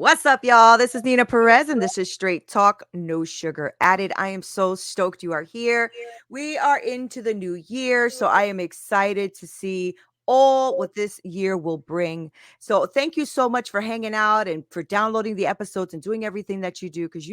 What's up, y'all? This is Neena Perez, and this is Straight Talk, No Sugar Added. I am so stoked you are here. We are into the new year, so I am excited to see all what this year will bring. So, thank you so much for hanging out and for downloading the episodes and doing everything that you do because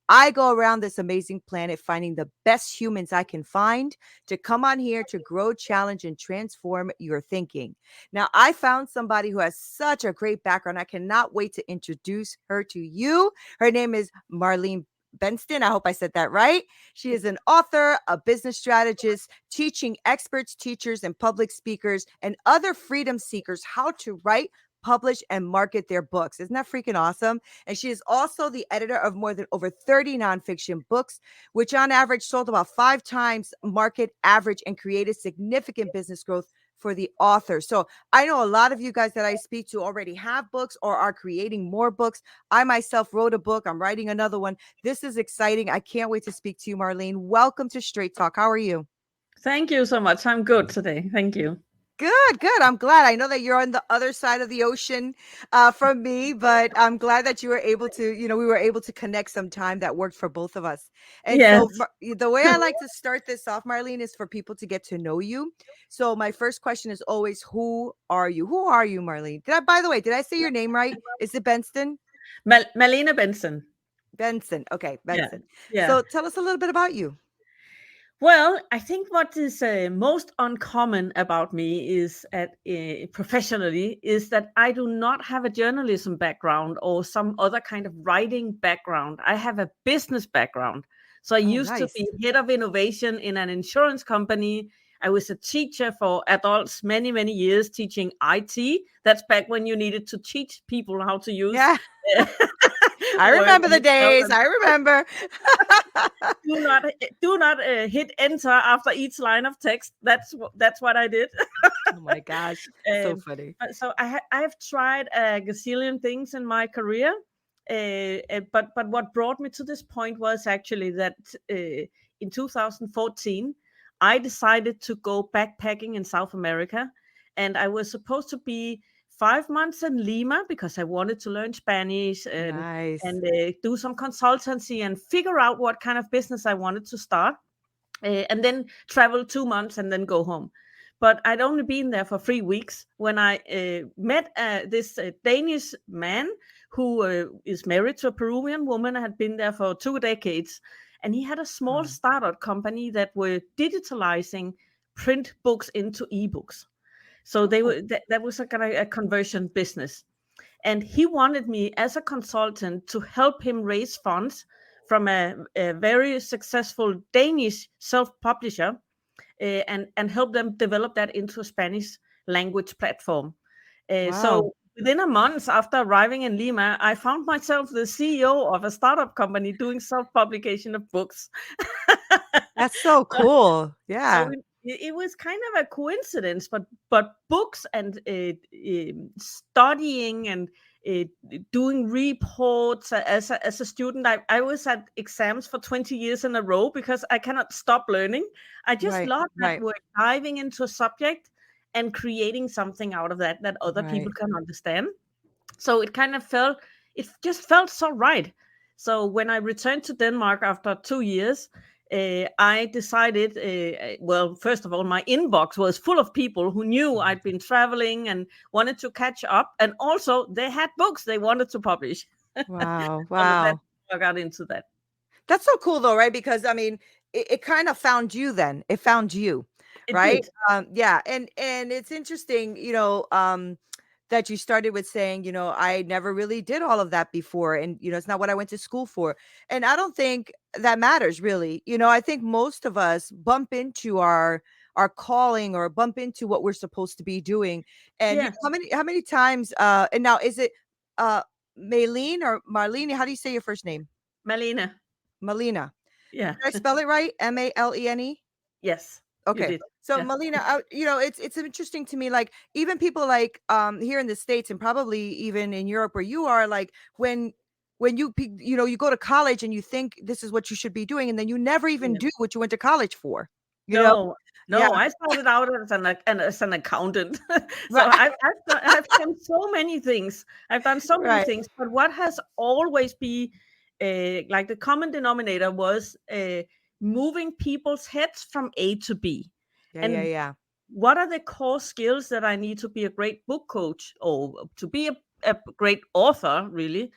I go around this amazing planet finding the best humans I can find to come on here to grow, challenge, and transform your thinking. Now, I found somebody who has such a great background. I cannot wait to introduce her to you. Her name is Malene Bendtsen. I hope I said that right. She is an author, a business strategist, teaching experts, teachers, and public speakers and other freedom seekers how to write, publish, and market their books. Isn't that freaking awesome? And she is also the editor of more than over 30 nonfiction books, which on average sold about 5 times market average and created significant business growth for the author. So I know a lot of you guys that I speak to already have books or are creating more books. I myself wrote a book. I'm writing another one. This is exciting. I can't wait to speak to you, Malene. Welcome to Straight Talk. How are you? Thank you so much. I'm good today. Thank you. Good, good. I'm glad. I know that you're on the other side of the ocean from me, but I'm glad that you were able to, we were able to connect some time that worked for both of us. And Yes. so the way I like to start this off, Marlene, is for people to get to know you. So my first question is always, who are you? Who are you, Marlene? By the way, did I say your name right? Is it Benston? Malene Bendtsen. Benson. Okay, Yeah. Benson. Yeah. So tell us a little bit about you. Well, I think what is most uncommon about me is professionally is that I do not have a journalism background or some other kind of writing background. I have a business background. So I Oh, used to nice. be head of innovation in an insurance company. I was a teacher for adults many, many years teaching IT. That's back when you needed to teach people how to use Yeah. I Word remember and the Excel days. and I remember. do not hit enter after each line of text. That's what I did. Oh my gosh. So um, funny. so I have tried a gazillion things in my career, but what brought me to this point was actually that in 2014 I decided to go backpacking in South America, and I was supposed to be 5 months in Lima because I wanted to learn Spanish and Nice. do some consultancy and figure out what kind of business I wanted to start, and then travel 2 months and then go home. But I'd only been there for 3 weeks when I met this Danish man who is married to a Peruvian woman. I had been there for 2 decades, and he had a small Wow. startup company that were digitalizing print books into ebooks. So they Oh, were that was a kind of a conversion business, and he wanted me as a consultant to help him raise funds from a very successful Danish self-publisher, and help them develop that into a Spanish language platform. wow. So within a month after arriving in Lima, I found myself the CEO of a startup company doing self-publication of books. That's so cool. So Yeah. it was kind of a coincidence, but books and studying and uh, doing reports as a student, I was at exams for 20 years in a row because I cannot stop learning. I just Right. love that Right. we're diving into a subject and creating something out of that other people Right. can understand. So it just felt so right. So when I returned to Denmark after 2 years, I decided, well, first of all, my inbox was full of people who knew I'd been traveling and wanted to catch up. And also, they had books they wanted to publish. Wow. So that's Wow. how I got into that. That's so cool though, right? Because I mean, it kind of found you then. It found you, It right? did. Yeah. And it's interesting, that you started with saying, I never really did all of that before. And, it's not what I went to school for. And I don't think that matters really. I think most of us bump into our calling or bump into what we're supposed to be doing. And Yes. how many times and now is it Maylene or Marlene? How do you say your first name? Malena. Melina. Did Yeah. I spell it right? Malene? Yes, you Okay. did. So Yeah. Melina, it's interesting to me, like even people like here in the States and probably even in Europe where you are, like when you go to college and you think this is what you should be doing, and then you never even Yeah. do what you went to college for, you know? No. No, I started out as an accountant. So Right. I've done so many things. I've done so many Right. things. But what has always been like the common denominator was moving people's heads from A to B. Yeah, yeah, And yeah. what are the core skills that I need to be a great book coach or to be a great author, really?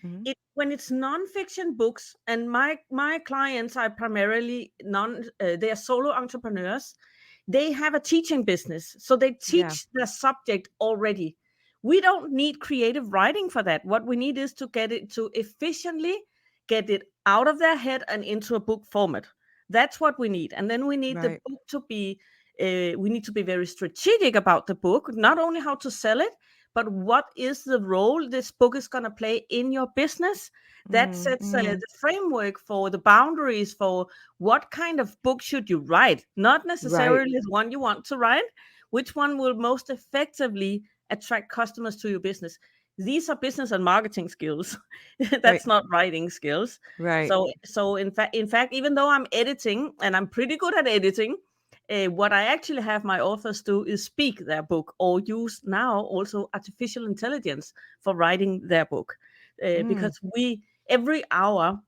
Mhm. When it's nonfiction books, and my clients are primarily they are solo entrepreneurs. They have a teaching business, so they Yeah. teach the subject already. We don't need creative writing for that. What we need is to get it to efficiently get it out of their head and into a book format. That's what we need. And then we need the Right. book to be we need to be very strategic about the book, not only how to sell it, but what is the role this book is going to play in your business. That Mm, sets the mhm. framework for the boundaries for what kind of book should you write, not Right. necessarily the one you want to write, which one will most effectively attract customers to your business. These are business and marketing skills. Right. That's not writing skills. Right. So in fact, even though I'm editing and I'm pretty good at editing, what I actually have my authors do is speak their book or use now also artificial intelligence for writing their book. Mm. Because every hour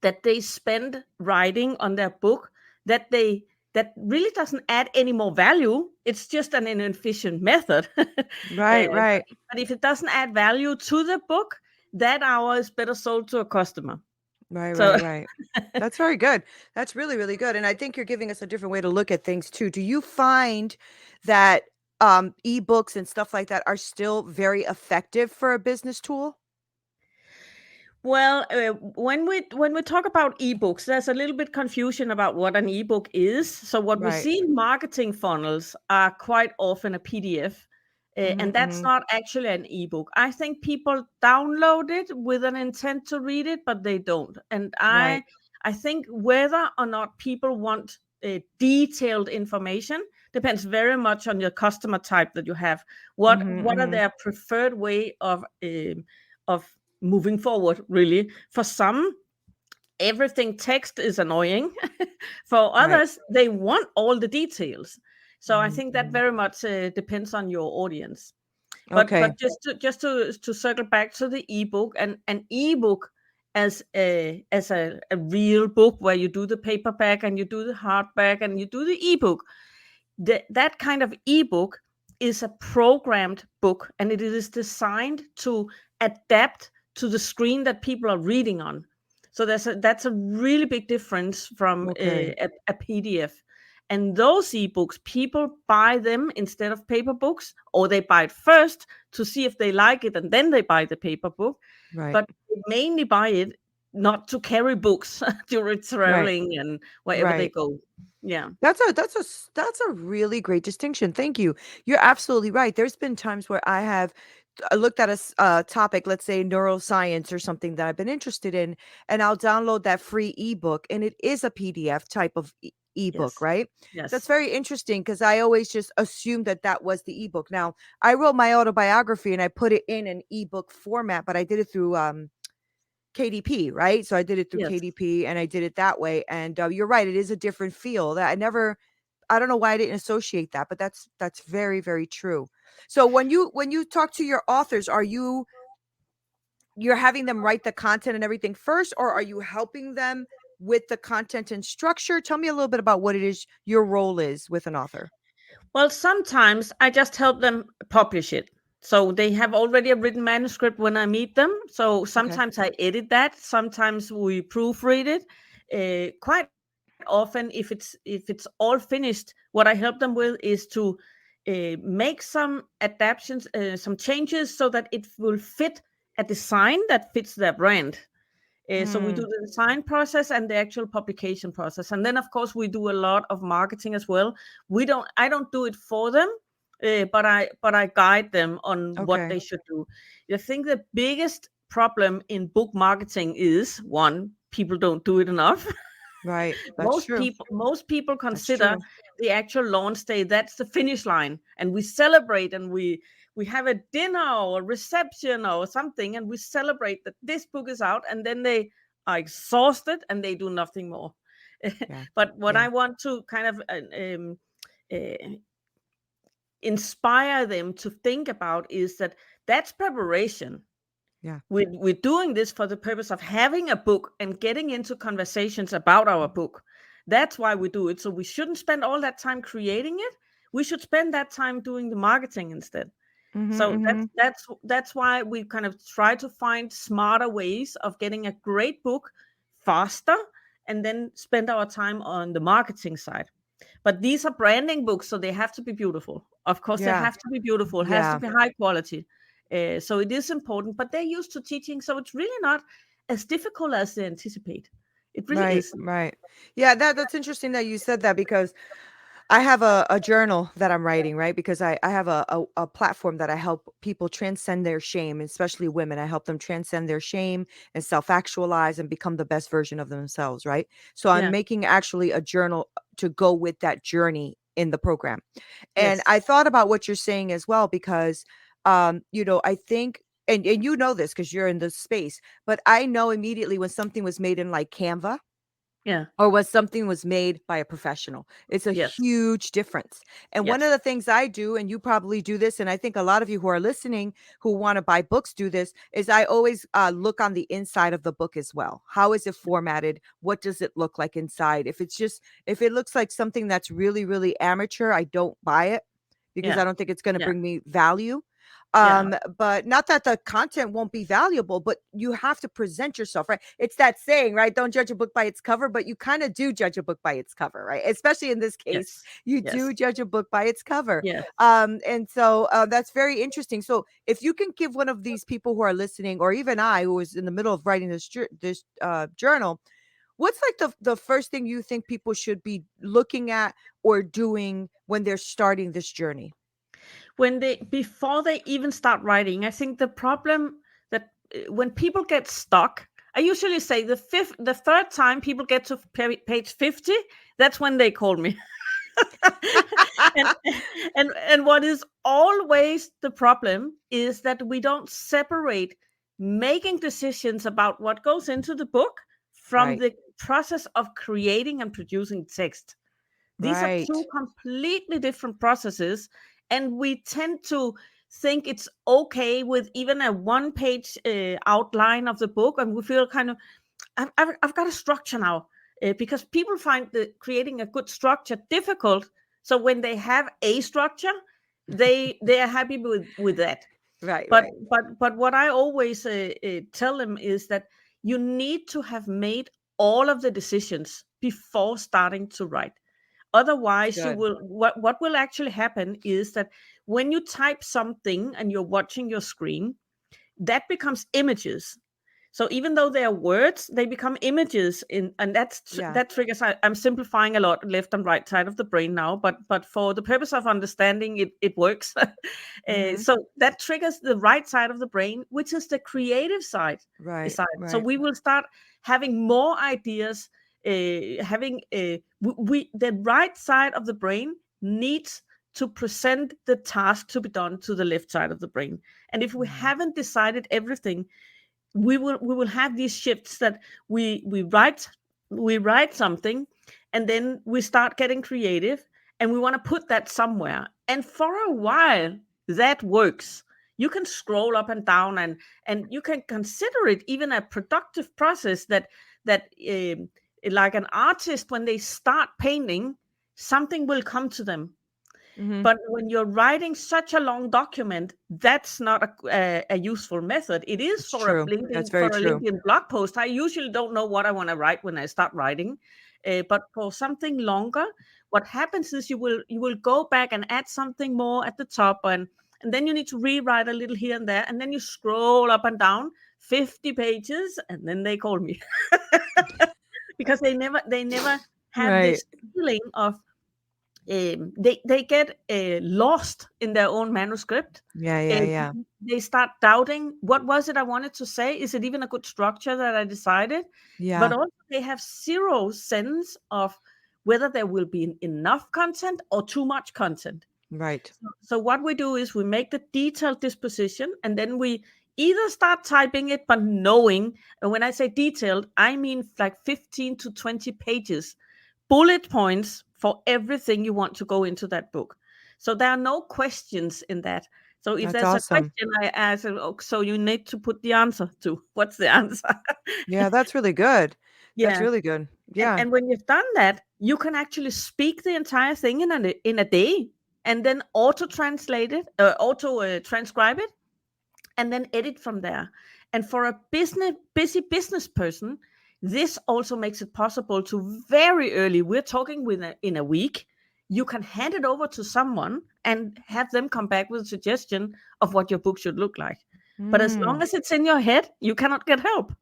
that they spend writing on their book, that really doesn't add any more value. It's just an inefficient method. Right, right. But if it doesn't add value to the book, that hour is better sold to a customer. Right, So right, right. That's very good. That's really, really good. And I think you're giving us a different way to look at things too. Do you find that ebooks and stuff like that are still very effective for a business tool? Well, when we talk about ebooks, there's a little bit confusion about what an ebook is. So what we Right. see in marketing funnels are quite often a PDF, Mhm, and that's mhm. not actually an ebook. I think people download it with an intent to read it, but they don't. And Right. I think whether or not people want detailed information depends very much on your customer type that you have. Mhm, What are mhm. their preferred way of moving forward, really? For some, everything text is annoying. For Right. others, they want all the details. So I Mhm, think that mhm. very much depends on your audience. Okay. But just to circle back to the ebook, and an ebook as a real book where you do the paperback and you do the hardback and you do the ebook, that kind of ebook is a programmed book, and it is designed to adapt to the screen that people are reading on. So that's a really big difference from Okay. a PDF. And those ebooks, people buy them instead of paper books, or they buy it first to see if they like it, and then they buy the paper book. Right. But they mainly buy it not to carry books during Right. traveling and wherever they Right. go. Yeah. That's a really great distinction. Thank you. You're absolutely right. There's been times where I have looked at topic, let's say neuroscience or something that I've been interested in, and I'll download that free ebook, and it is a PDF type of ebook, Yes. right? That's Yes. very interesting because I always just assumed that that was the ebook. Now, I wrote my autobiography and I put it in an ebook format, but I did it through KDP, right? So I did it through Yes. KDP and I did it that way. And you're right, it is a different feel. That I don't know why I didn't associate that, but that's very, very true. So when you talk to your authors, you're having them write the content and everything first, or are you helping them with the content and structure? Tell me a little bit about what it is your role is with an author. Well, sometimes I just help them publish it. So they have already a written manuscript when I meet them. So Okay. sometimes I edit that. Sometimes we proofread it. Quite often, if it's all finished, what I help them with is to make some adaptations, some changes, so that it will fit a design that fits their brand. So we do Mm, the design process and the actual publication process, and then of course we do a lot of marketing as well. I don't do it for them, but I guide them on what okay. they should do. I think the biggest problem in book marketing is, one, people don't do it enough. Right. That's most true. people most people That's consider true. the actual launch day, that's the finish line, and we celebrate, and we have a dinner or a reception or something, and we celebrate that this book is out, and then they are exhausted and they do nothing more. Yeah. But what Yeah. I want to kind of uh, inspire them to think about is that that's preparation. Yeah. We're doing this for the purpose of having a book and getting into conversations about our book. That's why we do it. So we shouldn't spend all that time creating it. We should spend that time doing the marketing instead. Mhm, So mhm. that's why we kind of try to find smarter ways of getting a great book faster, and then spend our time on the marketing side. But these are branding books, so they have to be beautiful. Of course, they Yeah. have to be beautiful. It has to Yeah. be high quality. So it is important. But they're used to teaching, so it's really not as difficult as they anticipate. It really Right, is. right. Yeah, that's interesting that you said that because I have a journal that I'm writing, right? Because I have a platform that I help people transcend their shame, especially women. I help them transcend their shame and self-actualize and become the best version of themselves, right? So I'm Yeah. making actually a journal to go with that journey in the program. And Yes. I thought about what you're saying as well because I think and you know this because you're in this space, but I know immediately when something was made in like Canva Yeah. or when something was made by a professional. It's a Yes. huge difference. And one of Yes. the things I do, and you probably do this, and I think a lot of you who are listening who want to buy books do this, is I always look on the inside of the book as well. How is it formatted? What does it look like inside? If it looks like something that's really, really amateur, I don't buy it because Yeah. I don't think it's going to Yeah. bring me value. Yeah. But not that the content won't be valuable, but you have to present yourself, right? It's that saying, right? Don't judge a book by its cover, but you kind of do judge a book by its cover, right? Especially in this case, Yes. you do Yes. judge a book by its cover. Yes. And so that's very interesting. So if you can give one of these people who are listening, or even I, who is in the middle of writing this journal, what's like the first thing you think people should be looking at or doing when they're starting this journey? When they before they even start writing, I think the problem that when people get stuck, I usually say the third time people get to page 50, that's when they call me. and and what is always the problem is that we don't separate making decisions about what goes into the book from Right. the process of creating and producing text. These are Right. two completely different processes, and we tend to think it's okay with even a one-page outline of the book, and we feel kind of, I've got a structure now, because people find the creating a good structure difficult. So when they have a structure, they are happy with that. Right, But right. what I always tell them is that you need to have made all of the decisions before starting to write. It's Otherwise, you good. will what will actually happen is that when you type something and you're watching your screen, that becomes images. So even though they are words, they become images in, and Yeah. that triggers. I'm simplifying a lot, left and right side of the brain now, but for the purpose of understanding, it works. Mhm. So that triggers the right side of the brain, which is the creative Right, side. So right. we will start having more ideas. Having the right side of the brain needs to present the task to be done to the left side of the brain. And if we Mhm. haven't decided everything, we will have these shifts that we write something, and then we start getting creative, and we want to put that somewhere, and for a while that works. You can scroll up and down, and you can consider it even a productive process, that like an artist, when they start painting, something will come to them. Mhm. But when you're writing such a long document, that's not a useful method. It is It's true. That's very for a true. LinkedIn blog post. I usually don't know what I want to write when I start writing, but for something longer, what happens is you will go back and add something more at the top, and then you need to rewrite a little here and there, and then you scroll up and down 50 pages, and then they call me because they never have Right. this feeling of, they get lost in their own manuscript. Yeah, Uh, yeah, yeah. they start doubting, what was it I wanted to say? Is it even a good structure that I decided? But Yeah. also, they have zero sense of whether there will be enough content or too much content. Right. So what we do is we make the detailed disposition, and then we either start typing it, but knowing, and when I say detailed, I mean like 15 to 20 pages bullet points for everything you want to go into that book. So there are no questions in that. So if That's there's a awesome. question, I ask, oh, so you need to put the answer to what's the answer? Yeah, that's really good. That's Yeah. really good. And Yeah. and when you've done that, you can actually speak the entire thing in a day, and then auto translate it, auto transcribe it, and then edit from there. And for a busy business person, this also makes it possible to very early, we're talking in a week, you can hand it over to someone and have them come back with a suggestion of what your book should look like. But as long Mm. as it's in your head, you cannot get help.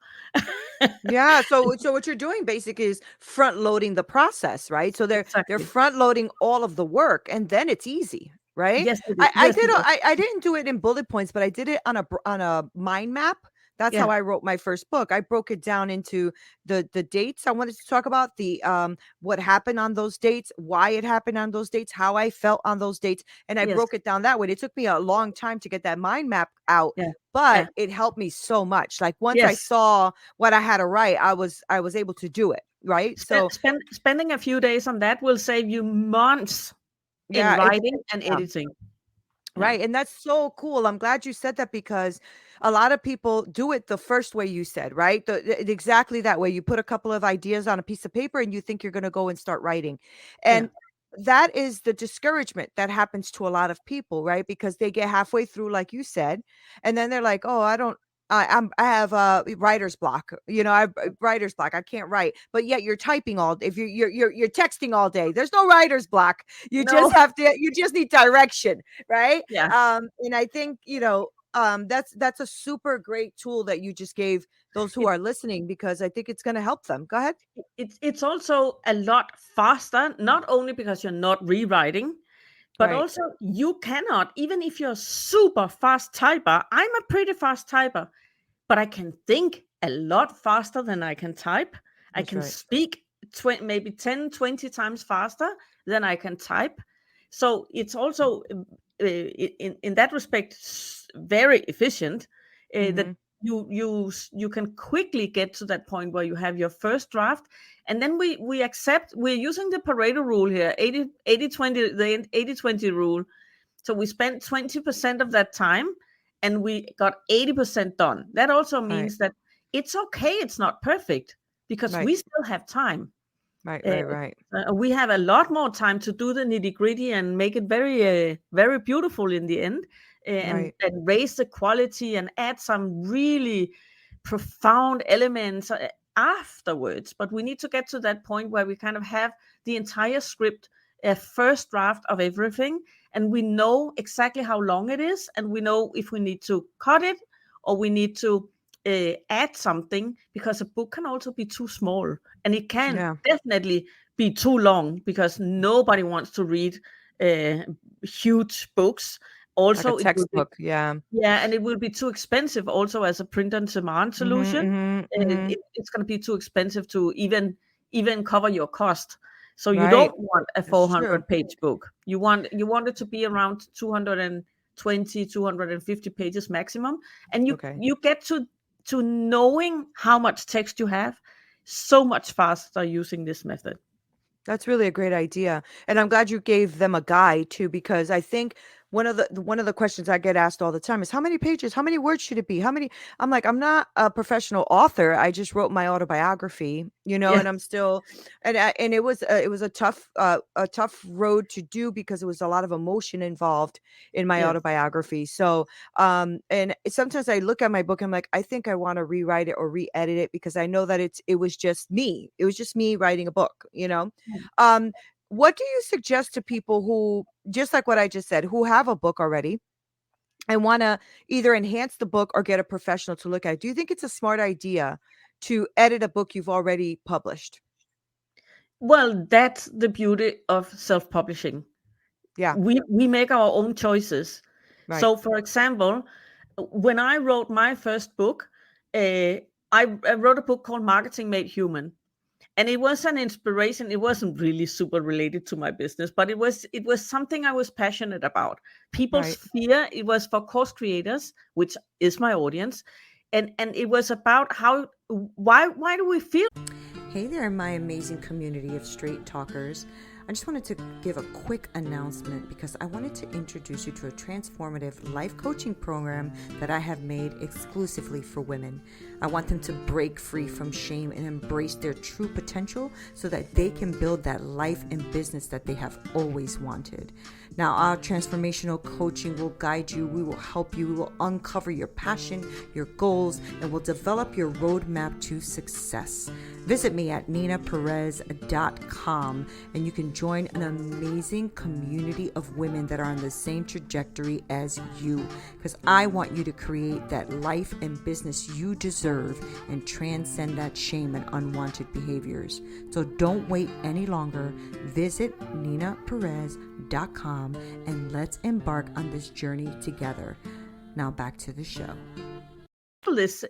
Yeah, so what you're doing basically is front loading the process, right? So they're Exactly. front loading all of the work and then it's easy, right? Yes, it is. I Yes, did it is. I didn't do it in bullet points, but I did it on a mind map. That's how Yeah. I wrote my first book. I broke it down into the dates I wanted to talk about, the what happened on those dates, why it happened on those dates, how I felt on those dates, and I Yes. broke it down that way. It took me a long time to get that mind map out, Yeah. but Yeah. it helped me so much. Like once I Yes. saw what I had to write, I was able to do it, right? So, Spending a few days on that will save you months in yeah, it's writing and yeah, editing. Yeah. right, and that's so cool. I'm glad you said that because a lot of people do it the first way you said, right? Exactly that way. You put a couple of ideas on a piece of paper and you think you're going to go and start writing. Yeah. And that is the discouragement that happens to a lot of people, right? Because they get halfway through, like you said, and then they're like, "Oh, I don't. I have a writer's block. You know, I have writer's block. I can't write." But yet you're typing all. If you're texting all day, there's no writer's block. You just No. have to. You just need direction, right? Yeah. And I think, that's a super great tool that you just gave those who It, are listening because I think it's going to help them. Go ahead. it's also a lot faster, not only because you're not rewriting, but Right. also you cannot, even if you're a super fast typer. I'm a pretty fast typer, but I can think a lot faster than I can type. I That's can right. speak maybe 10, 20 times faster than I can type. So it's also, in that respect, very efficient, that Mhm. you can quickly get to that point where you have your first draft. And then we accept, we're using the Pareto rule here, 80 20, the 80-20 rule. So we spent 20% of that time and we got 80% done. That also Right. means that it's okay, it's not perfect, because Right. we still have time. Right. Uh, Right. Right. we have a lot more time to do the nitty gritty and make it very beautiful in the end, Right. and raise the quality and add some really profound elements afterwards. But we need to get to that point where we kind of have the entire script, a first draft of everything, and we know exactly how long it is, and we know if we need to cut it or we need to add something, because a book can also be too small, and it can Yeah. definitely be too long because nobody wants to read uh, huge books. Like a Also, it will be, textbook. Yeah. yeah, and it will be too expensive also as a print on demand Mhm. solution. Mhm. Mhm. It's going to be too expensive to even cover your cost. So you Right. don't want a That's true. 400-page book. You want it to be around 220, 250 pages maximum, and you Okay. you get to knowing how much text you have so much faster using this method. That's really a great idea. And I'm glad you gave them a guide too, because I think one of the questions I get asked all the time is how many pages, how many words should it be? How many? I'm like, I'm not a professional author. I just wrote my autobiography, Yeah. and I'm still, and it was a tough road to do because it was a lot of emotion involved in my Yes. autobiography. So, and sometimes I look at my book, I'm like, I think I want to rewrite it or re-edit it because I know that it was just me. It was just me writing a book. Um, what do you suggest to people who, just like what I just said, who have a book already and want to either enhance the book or get a professional to look at it? Do you think it's a smart idea to edit a book you've already published? Well, that's the beauty of self-publishing. Yeah, We make our own choices. right, So, for example, when I wrote my first book, I wrote a book called Marketing Made Human, and it was an inspiration. It wasn't really super related to my business, but it was something I was passionate about. People's right. fear. It was for course creators, which is my audience, and it was about how why do we feel Hey there, my amazing community of straight talkers. I just wanted to give a quick announcement because I wanted to introduce you to a transformative life coaching program that I have made exclusively for women. I want them to break free from shame and embrace their true potential so that they can build that life and business that they have always wanted. Now, our transformational coaching will guide you, we will help you, we will uncover your passion, your goals, and will develop your roadmap to success. Visit me at neenaperez.com and you can join an amazing community of women that are on the same trajectory as you, because I want you to create that life and business you deserve and transcend that shame and unwanted behaviors. So don't wait any longer. Visit neenaperez.com and let's embark on this journey together. Now back to the show. This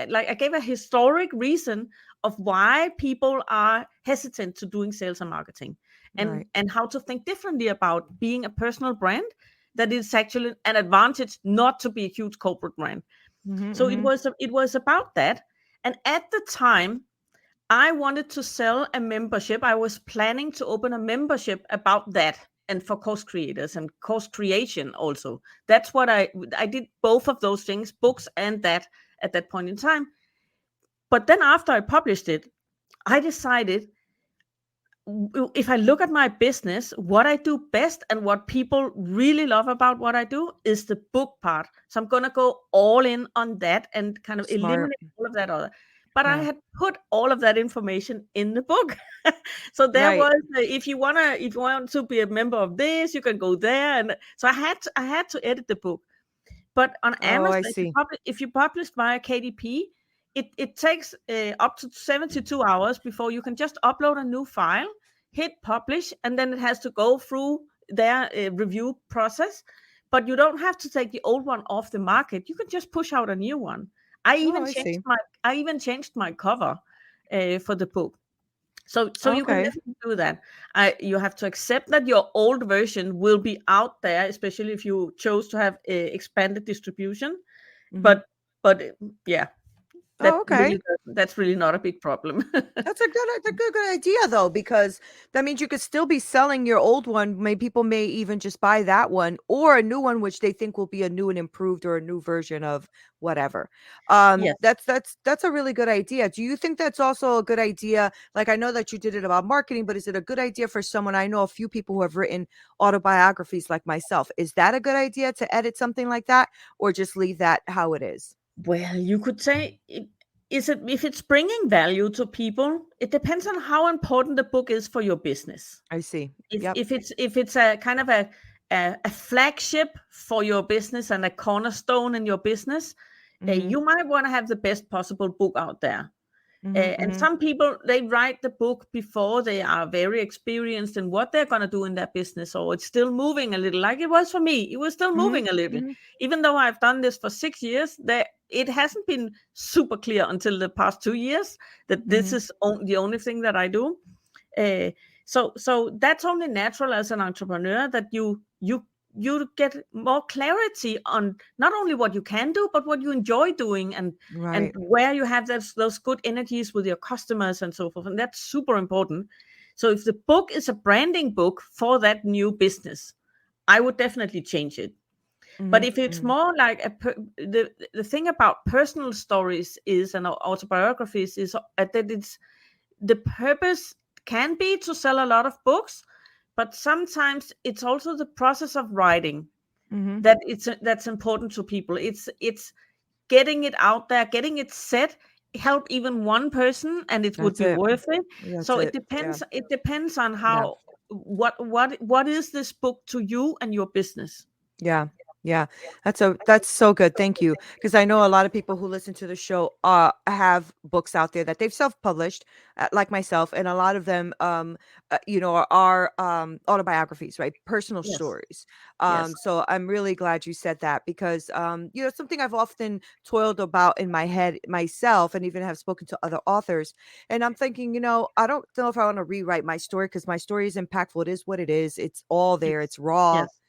like I gave a historic reason of why people are hesitant to doing sales and marketing, and Right. and how to think differently about being a personal brand, that it's actually an advantage not to be a huge corporate brand. Mm-hmm, So mm-hmm. it was about that. And at the time I wanted to sell a membership. I was planning to open a membership about that, and for course creators and course creation also. That's what I did, both of those things, books and that, at that point in time. But then after I published it, I decided, if I look at my business, what I do best and what people really love about what I do is the book part. So I'm going to go all in on that and kind of Smart. eliminate all of that other. But I Yeah. had put all of that information in the book. So there Right. was, if you want to be a member of this, you can go there. And so I had to edit the book. But on Oh, Amazon, I see. if you publish via KDP, it takes up to 72 hours before you can just upload a new file, hit publish, and then it has to go through their review process. But you don't have to take the old one off the market. You can just push out a new one. Oh, I see. I even changed my cover for the book. So you can Okay. definitely do that. You have to accept that your old version will be out there, especially if you chose to have expanded distribution. Mm-hmm. But yeah, Oh, okay. that's really not a big problem. That's a good idea though, because that means you could still be selling your old one. People may even just buy that one or a new one, which they think will be a new and improved or a new version of whatever. Yes. That's a really good idea. Do you think that's also a good idea? Like I know that you did it about marketing, but is it a good idea for someone? I know a few people who have written autobiographies like myself. Is that a good idea to edit something like that, or just leave that how it is? Well, you could say, is it, if it's bringing value to people, it depends on how important the book is for your business. I see. if Yep. if it's if it's a kind of a flagship for your business and a cornerstone in your business, Mm-hmm. you might want to have the best possible book out there. Mm-hmm. And Mm-hmm. some people, they write the book before they are very experienced in what they're going to do in their business, or it's still moving a little, like it was for me. It was still Mm-hmm. moving a little, Mm-hmm. even though I've done this for 6 years. That it hasn't been super clear until the past 2 years that this Mm-hmm. is the only thing that I do. Uh, so that's only natural as an entrepreneur, that you get more clarity on not only what you can do but what you enjoy doing, and Right. where you have those good energies with your customers and so forth, and that's super important. So if the book is a branding book for that new business, I would definitely change it. But Mhm, if it's mhm. more like the thing about personal stories is, and autobiographies is, that it's, the purpose can be to sell a lot of books, but sometimes it's also the process of writing Mhm. that's important to people. It's getting it out there, getting it set, help even one person, and it would That's be it. worth it. That's So it. Yeah. it depends on Yeah. how, what is this book to you and your business. Yeah. Yeah. That's so good. Thank you. Because I know a lot of people who listen to the show have books out there that they've self-published, like myself, and a lot of them are autobiographies, right? Personal Yes. stories. Yes. So I'm really glad you said that because something I've often toiled about in my head myself and even have spoken to other authors. And I'm thinking, I don't know if I want to rewrite my story because my story is impactful. It is what it is. It's all there. Yes. It's raw. Yes.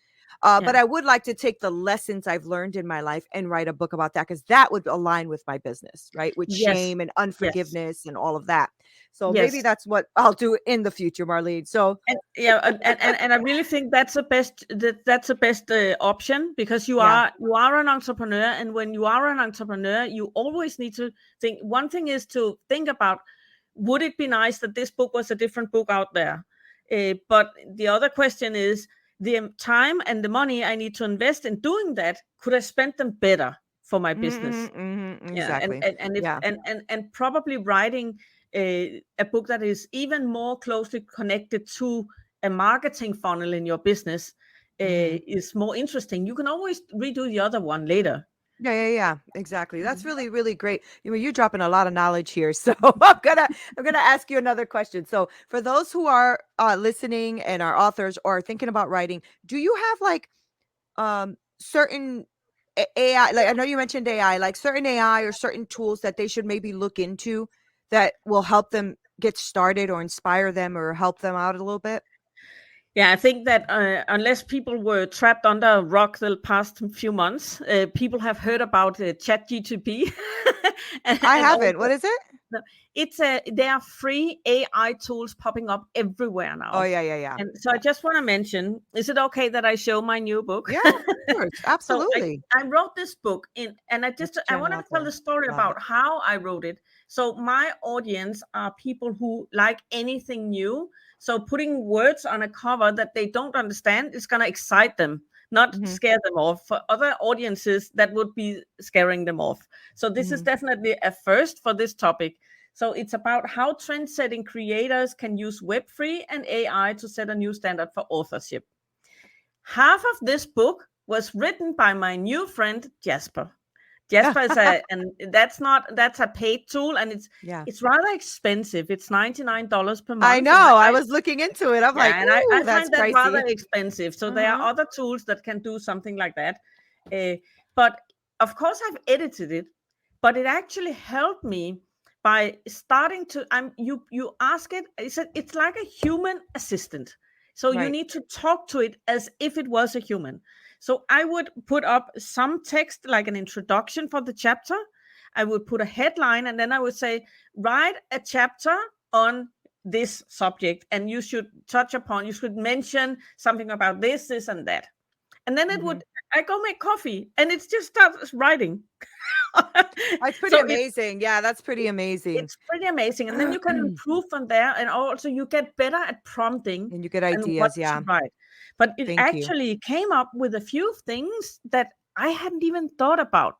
But I would like to take the lessons I've learned in my life and write a book about that, because that would align with my business, right? With Yes, shame and yes, unforgiveness and all of that. So maybe yes. that's what I'll do in the future, Marlene. So And yeah, and I really think that's the best, that's the best option, because yeah. you are an entrepreneur, and when you are an entrepreneur, you always need to think. One thing is to think about, would it be nice that this book was a different book out there? But the other question is, the time and the money I need to invest in doing that, could I spend them better for my business? Yeah, Exactly. and if Yeah. and probably writing a book that is even more closely connected to a marketing funnel in your business is more interesting. You can always redo the other one later. Yeah, exactly. That's Mhm. really, really great. You're dropping a lot of knowledge here. So I'm gonna ask you another question. So for those who are listening and are authors or thinking about writing, do you have like certain AI, like I know you mentioned AI, like certain AI or certain tools that they should maybe look into that will help them get started or inspire them or help them out a little bit? Yeah, I think that unless people were trapped under a rock the past few months, people have heard about ChatGTP, I and haven't. also What is it? no, there are free AI tools popping up everywhere Oh now. yeah. And so I Yeah. just want to mention, is it okay that I show my new book? Yeah, of course. So Absolutely. I wrote this book in, and Next I gen wanted to tell the author. story Love it. about how I wrote it. So my audience are people who like anything new. So putting words on a cover that they don't understand is going to excite them, not Mhm. scare them off. For other audiences, that would be scaring them off. So this is Mhm. definitely a first for this topic. So it's about how trend-setting creators can use Web3 and AI to set a new standard for authorship. Half of this book was written by my new friend Jasper. Jasper is and that's a paid tool, and Yeah. it's rather expensive. It's $99 per I month, know. and I was looking into it. I'm yeah, like, and "Ooh, I that's find that rather pricey." expensive. So there are Mhm. other tools that can do something like that. But of course, I've edited it, but it actually helped me by starting to. You ask it. It's like a human assistant. So you Right. need to talk to it as if it was a human. So I would put up some text like an introduction for the chapter. I would put a headline, and then I would say, write a chapter on this subject, and you should mention something about this and that. And then Mhm. I go make coffee, and it just starts writing. That's pretty So amazing. Yeah, that's pretty amazing. it's pretty amazing. And then you can And improve from there. And also you get better at prompting you get and what ideas. to Yeah. write. But it Thank you. actually came up with a few things that I hadn't even thought about.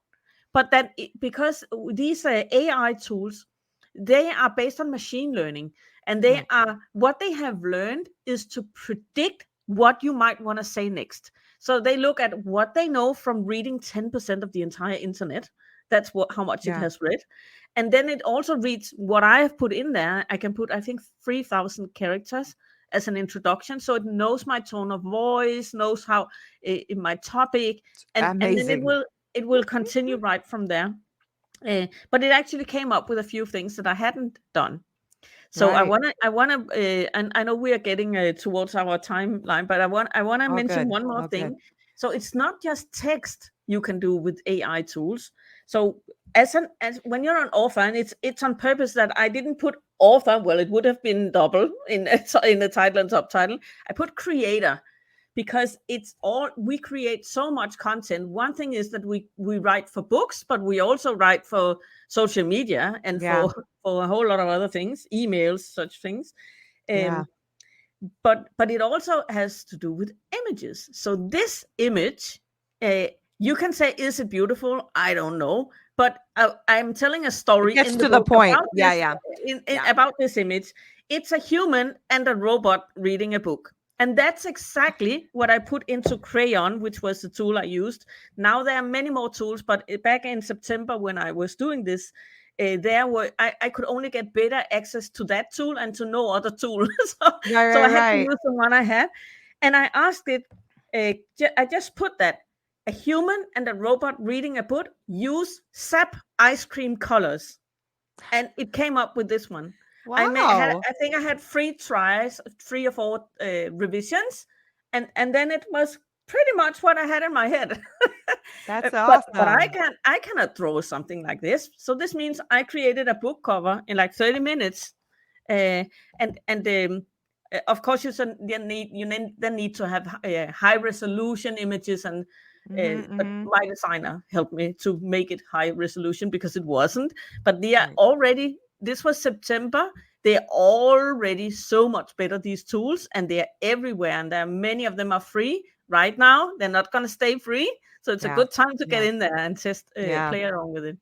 But because these AI tools, they are based on machine learning, and they Right. are what they have learned is to predict what you might want to say next. So they look at what they know from reading 10% of the entire internet. That's how much it Yeah. has read. And then it also reads what I have put in there. I can put, I think, 3,000 characters as an introduction. So it knows my tone of voice, knows how in my topic, and then Amazing. it will continue right from there. But it actually came up with a few things that I hadn't done. So Right. I wanna, and I know we are getting towards our timeline, but I wanna Oh, mention good. one more Oh, good. thing. So it's not just text you can do with AI tools. So as when you're an author, and it's on purpose that I didn't put author. Well, it would have been double in the title and subtitle. I put creator, because it's all, we create so much content. One thing is that we write for books, but we also write for social media and Yeah. for a whole lot of other things, emails, such things. Yeah. um, but it also has to do with images. So this image, uh, you can say, is it beautiful? I don't know, but I'm telling a It story gets in the to the book point. about Yeah. this, Yeah. Yeah. about this image. It's a human and a robot reading a book. And that's exactly what I put into Crayon, which was the tool I used. Now there are many more tools, but back in September when I was doing this, I could only get better access to that tool and to no other tool. So I had to Right. use the one I had, and I asked it. I just put that a human and a robot reading a book use sap ice cream colors, and it came up with this one. Wow. I think I had 3 tries, 3 or 4 revisions, and then it was pretty much what I had in my head. That's But awesome. I cannot draw something like this. So this means I created a book cover in like 30 minutes. And of course then need to have high resolution images, and Mhm, but mhm. my designer helped me to make it high resolution because it wasn't. But they are Right. already, this was September, they're already so much better, these tools, and they're everywhere, and there are many of them are free right now. They're not going to stay free, so it's a Yeah. good time to get Yeah. in there and test, Yeah. play around with it.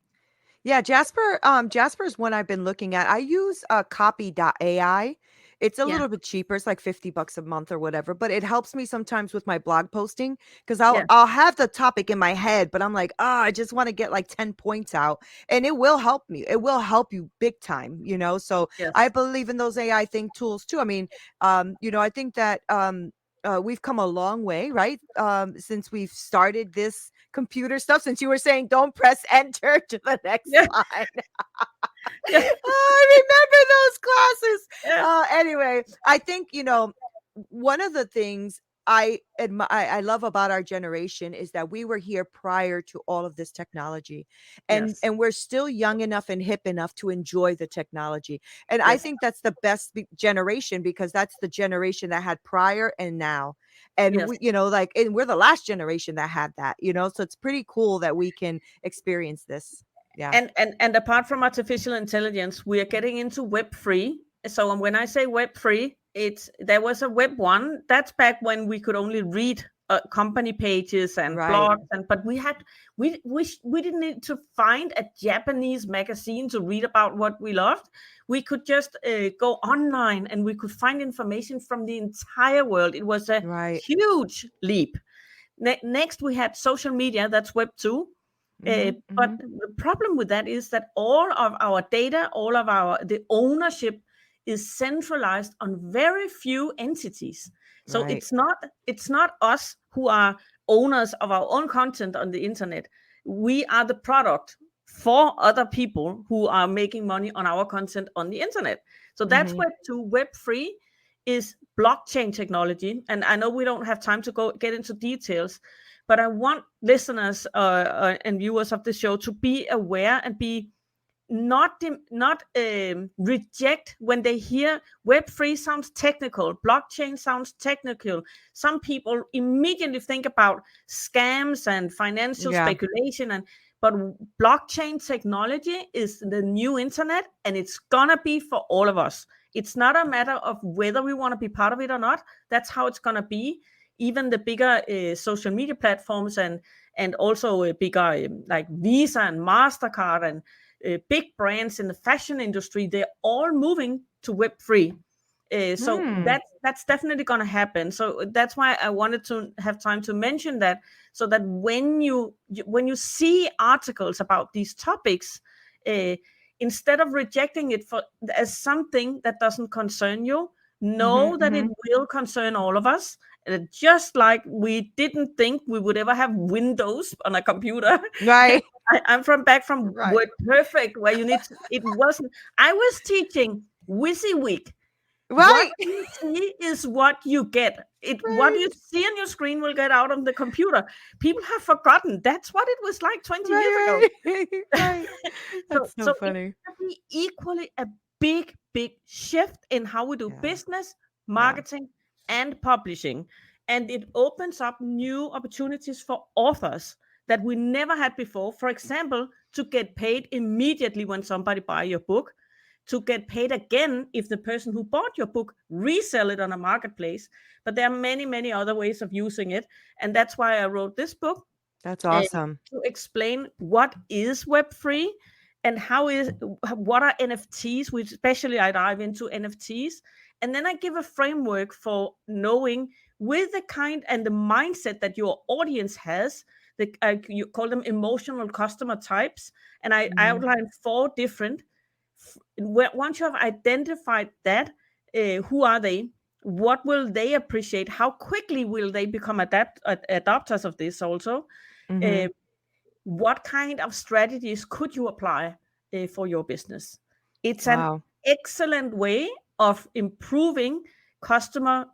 Yeah, Jasper's one I've been looking at. I use copy.ai. It's a Yeah, little bit cheaper. It's like 50 bucks a month or whatever, but it helps me sometimes with my blog posting because I'll yeah, I'll have the topic in my head, but I'm like, I just want to get like 10 points out, and it will help me. It will help you big time, you know. So I yes, believe in those AI thing tools too. I mean, I think that we've come a long way, right? Since we've started this computer stuff, since you were saying don't press enter to the next yeah, line. yeah, I remember those classes. yeah, Anyway, I think, one of the things I love about our generation is that we were here prior to all of this technology, and yes, and we're still young enough and hip enough to enjoy the technology. And I yes, think that's the best generation, because that's the generation that had prior and now. And yes. we, like, and we're the last generation that had that, so it's pretty cool that we can experience this. Yeah. And apart from artificial intelligence, we are getting into web free. So when I say web free, it's there was a web one. That's back when we could only read company pages and Right. blogs, and but we didn't need to find a Japanese magazine to read about what we loved. We could just go online, and we could find information from the entire world. It was a Right. huge leap. Next, we had social media. That's web two. Mhm. But Mhm. the problem with that is that all of our data, all of our the ownership is centralized on very few entities. So Right. it's not us who are owners of our own content on the internet. We are the product for other people who are making money on our content on the internet. So that's Mhm. web two. Web three is blockchain technology, and I know we don't have time to go get into details, but I want listeners and viewers of the show to be aware and be not reject when they hear web3 sounds technical, blockchain sounds technical. Some people immediately think about scams and financial Yeah. speculation, and but blockchain technology is the new internet, and it's gonna be for all of us. It's not a matter of whether we want to be part of it or not. That's how it's gonna be. Even the bigger social media platforms, and also bigger like Visa and Mastercard, and big brands in the fashion industry, they're all moving to Web3. So Hmm. that's definitely going to happen. So that's why I wanted to have time to mention that, so that when you see articles about these topics, uh, instead of rejecting it for as something that doesn't concern you, Mhm. know that it Mhm. will concern all of us. Just like we didn't think we would ever have Windows on a computer. Right. I'm from back from Right. Word Perfect, where you need to, it wasn't. I was teaching WYSIWYG. What Right. you see is what you get. It what Right. you see on your screen will get out on the computer. People have forgotten that's what it was like 20 years ago. Right. Right. Right. so That's so so it's funny. gonna be equally a big shift in how we do Yeah. business, Yeah. marketing, and publishing. And it opens up new opportunities for authors that we never had before. For example, to get paid immediately when somebody buy your book, to get paid again if the person who bought your book resell it on a marketplace. But there are many other ways of using it, and that's why I wrote this book, That's uh, awesome. to explain what is Web3 and what are NFTs, which especially I dive into NFTs. And then I give a framework for knowing, with the kind and the mindset that your audience has, you call them emotional customer types. And I Mhm. outline four different. Once you have identified that, who are they? What will they appreciate? How quickly will they become adopters of this also? Uh, Mhm. what kind of strategies could you apply for your business? It's an Wow. excellent way of improving customer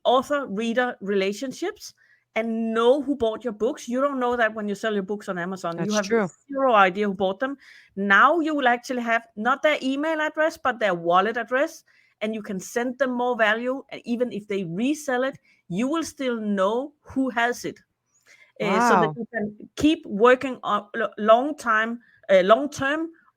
author reader relationships, and know who bought your books. You don't know that when you sell your books on Amazon. You That's have true. zero idea who bought them. Now you will actually have not their email address, but their wallet address, and you can send them more value. And even if they resell it, you will still know who has it, so that Wow. you can keep working on long term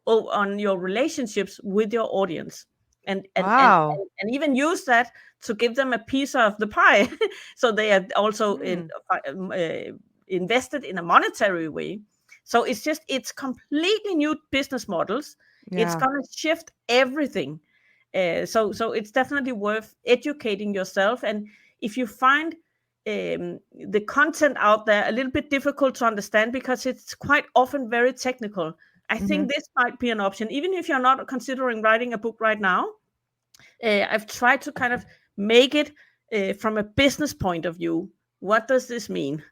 on your relationships with your audience, Wow. and even use that to give them a piece of the pie, so they are also Mm. invested in a monetary way. So it's completely new business models. It's Yeah. going to shift everything. So it's definitely worth educating yourself. And if you find the content out there a little bit difficult to understand because it's quite often very technical, I Hmm. think this might be an option. Even if you're not considering writing a book right now, I've tried to kind of make it from a business point of view. What does this mean?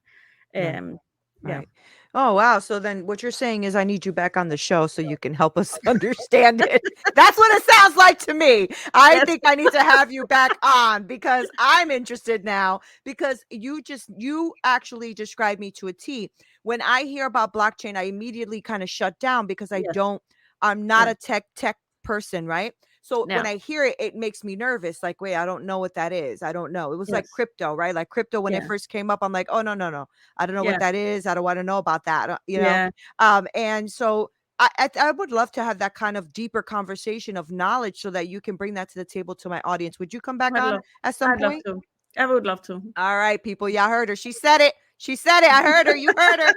Right. Um, yeah. Right. Oh, wow. So then what you're saying is I need you back on the show so you can help us understand it. That's what it sounds like to me. I Yes. think I need to have you back on because I'm interested now because you actually described me to a T. When I hear about blockchain, I immediately kind of shut down because Yes. I'm not Yeah. a tech person, right? So when Yeah. I hear it, it makes me nervous. Like, wait, I don't know what that is. I don't know. It was like Yes. crypto, right? Like crypto when it Yeah. first came up, I'm like, oh no, no, no. I don't know what Yeah. that is. I don't want to know about that. You know, Yeah. and so I would love to have that kind of deeper conversation of knowledge so that you can bring that to the table to my audience. Would you come back I'd on love. at some I'd love point? to. I would love to. All right, people. Y'all heard her. She said it. She said it. I heard her. You heard her.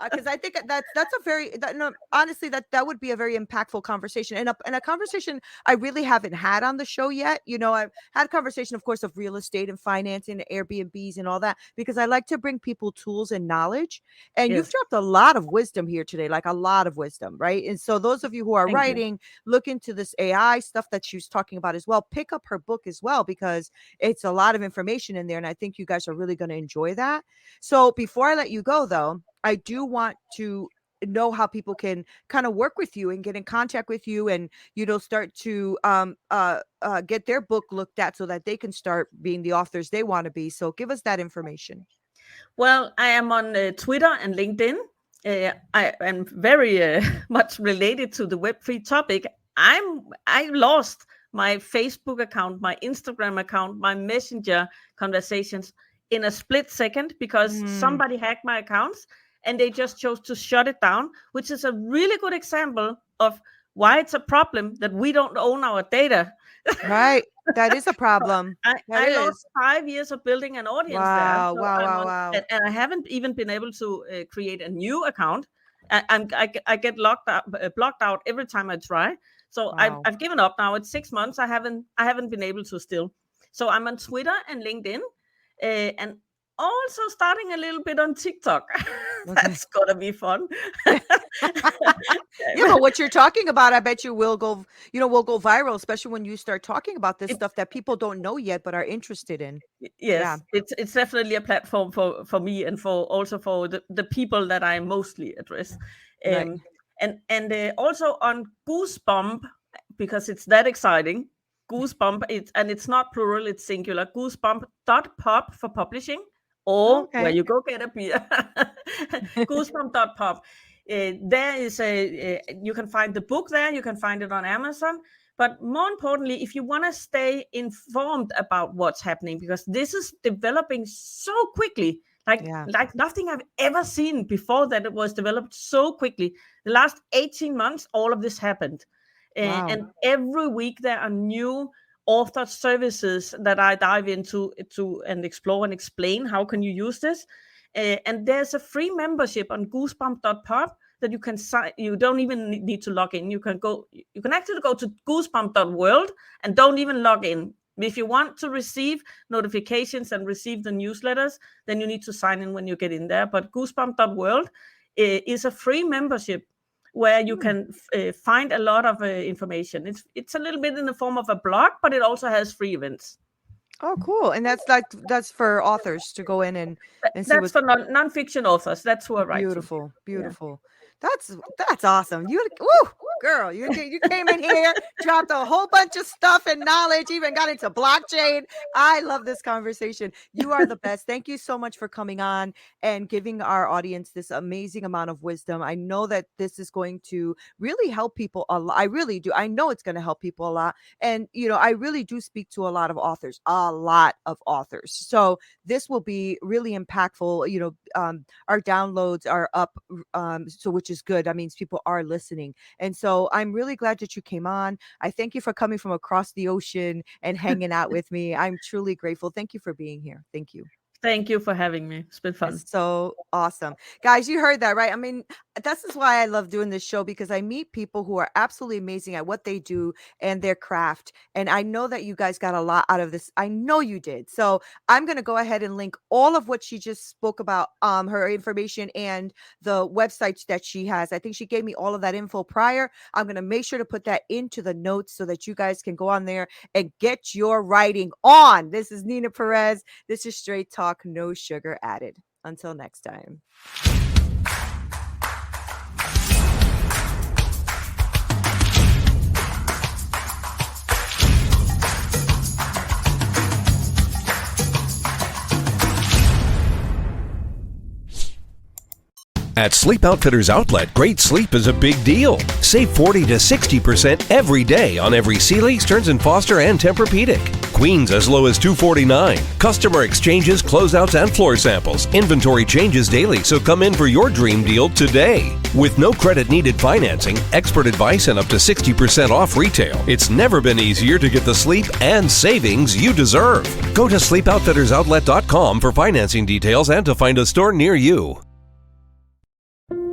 Because I think that's a very no, honestly that would be a very impactful conversation and a conversation I really haven't had on the show yet. You know, I've had a conversation, of course, of real estate and financing, and Airbnbs and all that because I like to bring people tools and knowledge. And you've Yes. dropped a lot of wisdom here today, like a lot of wisdom, right? And so those of you who are Thank you. writing, look into this AI stuff that she was talking about as well. Pick up her book as well because it's a lot of information in there, and I think you guys are really going to enjoy that. So before I let you go, though, I do want to know how people can kind of work with you and get in contact with you and start to get their book looked at so that they can start being the authors they want to be. So give us that information. Well, I am on Twitter and LinkedIn. I am very much related to the Web3 topic. I lost my Facebook account, my Instagram account, my Messenger conversations in a split second because Mm, somebody hacked my accounts and they just chose to shut it down, which is a really good example of why it's a problem that we don't own our data. right. That is a problem. That I lost is. 5 years of building an audience there. Wow. So Wow. I'm Wow. on, Wow. and I haven't even been able to create a new account. I get blocked out every time I try. So Wow. I've given up now. It's 6 months. I haven't been able to still. So I'm on Twitter and LinkedIn, and also starting a little bit on TikTok. Okay. That's gonna be fun. Yeah, but what you're talking about, I bet you will go viral, especially when you start talking about this It, stuff that people don't know yet but are interested in. Yeah, yes, it's definitely a platform for me and for also for the people that I mostly address, right. um, and also on Goosebump because it's that exciting. Goosebump, it's not plural, it's singular. Goosebump.pop for publishing, or where Okay. you go get a beer. Goosebump.pop. There is you can find the book there. You can find it on Amazon. But more importantly, if you want to stay informed about what's happening, because this is developing so quickly, Yeah. like nothing I've ever seen before that it was developed so quickly. The last 18 months, all of this happened. Wow. And every week there are new author services that I dive into to and explore and explain how can you use this. And there's a free membership on goosebump.pub that you can sign. You don't even need to log in. You can actually go to goosebump.world and don't even log in. If you want to receive notifications and receive the newsletters, then you need to sign in when you get in there. But goosebump.world is a free membership where you Hmm. can find a lot of information. It's a little bit in the form of a blog, but it also has free events. Oh, cool. And that's for authors to go in and see That's what. for non-fiction authors. That's who I write to. Beautiful, Yeah. beautiful. That's awesome. Woo, girl, you came in here, dropped a whole bunch of stuff and knowledge, even got into blockchain. I love this conversation. You are the best. Thank you so much for coming on and giving our audience this amazing amount of wisdom. I know that this is going to really help people a lot. I really do. I know it's going to help people a lot. And I really do speak to a lot of authors, a lot of authors. So this will be really impactful. Our downloads are up, so which is good. That means people are listening. And so I'm really glad that you came on. I thank you for coming from across the ocean and hanging out with me. I'm truly grateful. Thank you for being here. Thank you. Thank you for having me. It's been fun. That's so awesome. Guys, you heard that, right? I mean, this is why I love doing this show, because I meet people who are absolutely amazing at what they do and their craft. And I know that you guys got a lot out of this. I know you did. So I'm going to go ahead and link all of what she just spoke about, her information and the websites that she has. I think she gave me all of that info prior. I'm going to make sure to put that into the notes so that you guys can go on there and get your writing on. This is Neena Perez. This is Straight Talk, No Sugar Added. Until next time. At Sleep Outfitters Outlet, great sleep is a big deal. Save 40 to 60% every day on every Sealy, Stearns & Foster, and Tempur-Pedic. Queens as low as $249. Customer exchanges, closeouts, and floor samples. Inventory changes daily, so come in for your dream deal today. With no credit needed financing, expert advice, and up to 60% off retail, it's never been easier to get the sleep and savings you deserve. Go to sleepoutfittersoutlet.com for financing details and to find a store near you.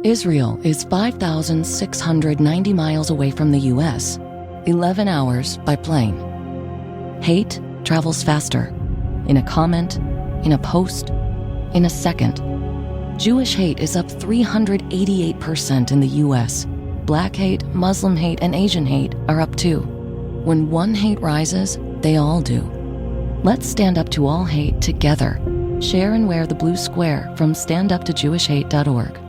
Israel is 5,690 miles away from the U.S., 11 hours by plane. Hate travels faster. In a comment, in a post, in a second. Jewish hate is up 388% in the U.S. Black hate, Muslim hate, and Asian hate are up too. When one hate rises, they all do. Let's stand up to all hate together. Share and wear the blue square from standuptojewishhate.org.